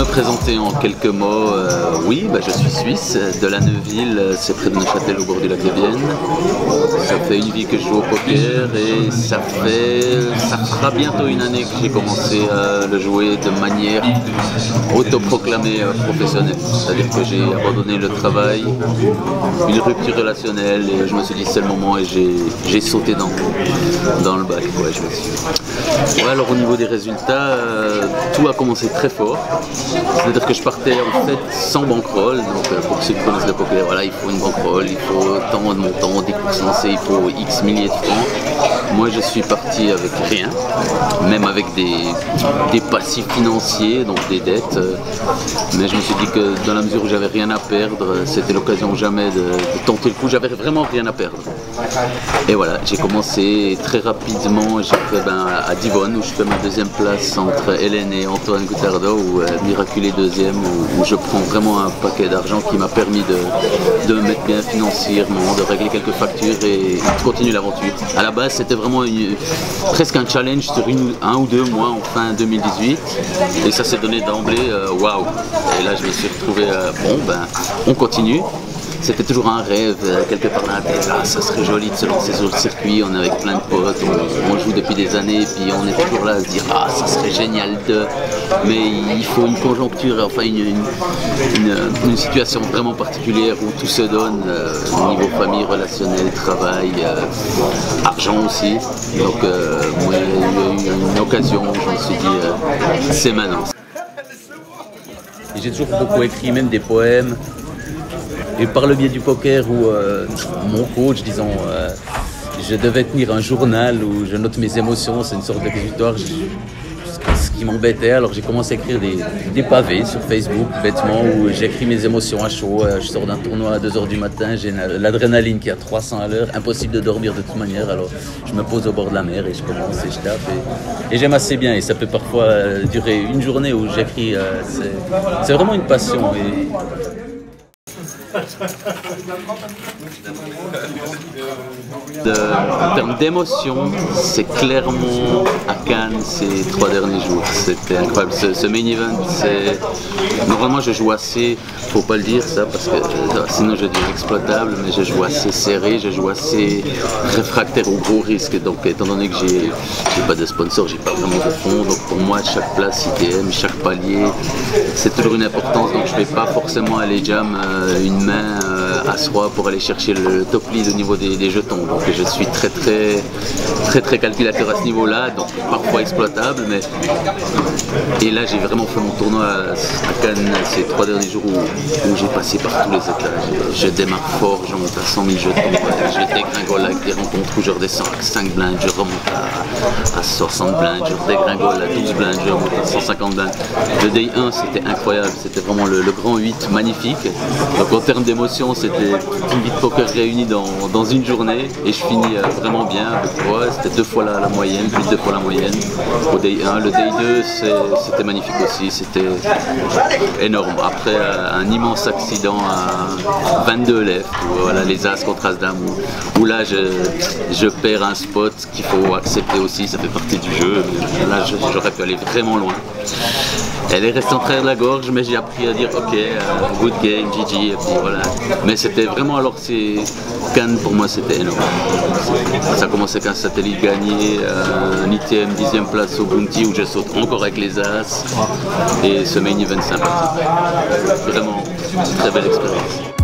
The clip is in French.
Me présenter en quelques mots, oui, je suis suisse, de la Neuville, c'est près de Neuchâtel au bord du lac de Vienne. Ça fait une vie que je joue au poker et ça fera bientôt une année que j'ai commencé à le jouer de manière autoproclamée professionnelle. C'est-à-dire que j'ai abandonné le travail, une rupture relationnelle et je me suis dit c'est le moment et j'ai sauté dans le bac. Ouais, ouais, alors au niveau des résultats, tout a commencé très fort. C'est-à-dire que je partais en fait sans bankroll, donc pour ceux qui connaissent le poker, voilà, il faut une bankroll, il faut tant de montant, 10%, il faut X milliers de francs. Moi je suis parti avec rien, même avec des passifs financiers, donc des dettes, mais je me suis dit que dans la mesure où j'avais rien à perdre, c'était l'occasion jamais de tenter le coup, j'avais vraiment rien à perdre. Et voilà, j'ai commencé très rapidement, j'ai fait à Divonne où je fais ma deuxième place entre Hélène et Antoine Goutardo, où miraculé deuxième, où je prends vraiment un paquet d'argent qui m'a permis de me mettre bien financièrement, de régler quelques factures et de continuer l'aventure. À la base, c'était vraiment presque un challenge sur un ou deux mois en fin 2018 et ça s'est donné d'emblée, waouh! Et là, je me suis retrouvé, on continue. C'était toujours un rêve, quelque part dans la tête, ça serait joli de se lancer sur le circuit, on est avec plein de potes, on joue depuis des années, et puis on est toujours là à se dire, ça serait génial mais il faut une conjoncture, enfin une situation vraiment particulière où tout se donne, niveau famille, relationnel, travail, argent aussi. Donc moi il y a eu une occasion où je me suis dit, c'est maintenant. J'ai toujours beaucoup écrit, même des poèmes. Et par le biais du poker où mon coach, disons, je devais tenir un journal où je note mes émotions, c'est une sorte d'exutoire, ce qui m'embêtait. Alors j'ai commencé à écrire des pavés sur Facebook, bêtement, où j'écris mes émotions à chaud. Je sors d'un tournoi à 2 h du matin, j'ai l'adrénaline qui est à 300 à l'heure, impossible de dormir de toute manière. Alors je me pose au bord de la mer et je commence et je tape. Et j'aime assez bien et ça peut parfois durer une journée où j'écris. C'est vraiment une passion. En termes d'émotion, c'est clairement à Cannes ces 3 derniers jours. C'était incroyable. Ce main event, normalement je joue assez, faut pas le dire ça parce que sinon je deviens exploitable, mais je joue assez serré, je joue assez réfractaire au gros risque. Donc étant donné que j'ai pas de sponsor, j'ai pas vraiment de fonds, donc pour moi chaque place ITM, chaque palier, c'est toujours une importance. Donc je vais pas forcément aller jam une main à soi pour aller chercher le top lead au niveau des jetons. Donc je suis très calculateur à ce niveau-là, donc parfois exploitable. Et là j'ai vraiment fait mon tournoi à Cannes ces 3 derniers jours où j'ai passé par tous les étages. Je démarre fort, je monte à 100 000 jetons, je dégringole avec des rencontres où je redescends à 5 blindes, je remonte à 60 blindes, je dégringole à 12 blindes, je remonte à 150 blindes. Le day 1 c'était incroyable, c'était vraiment le grand 8 magnifique. Donc en termes d'émotion, c'était toute une vie de poker réunie dans une journée et je finis vraiment bien avec 3, c'était 2 fois la moyenne, plus de 2 fois la moyenne au day 1. Le day 2 c'était magnifique aussi, c'était énorme. Après un immense accident à 22 left, où, voilà, les as contre as dame, où là je perds un spot qu'il faut accepter aussi, ça fait partie du jeu. Là j'aurais pu aller vraiment loin. Elle est restée en travers de la gorge, mais j'ai appris à dire ok, good game, GG, et puis voilà. Mais c'était vraiment, alors Cannes pour moi c'était énorme. Ça commençait qu'un satellite gagné, un ITM 10e place au Bounty où je saute encore avec les as, et ce main event sympathique. Vraiment, une très belle expérience.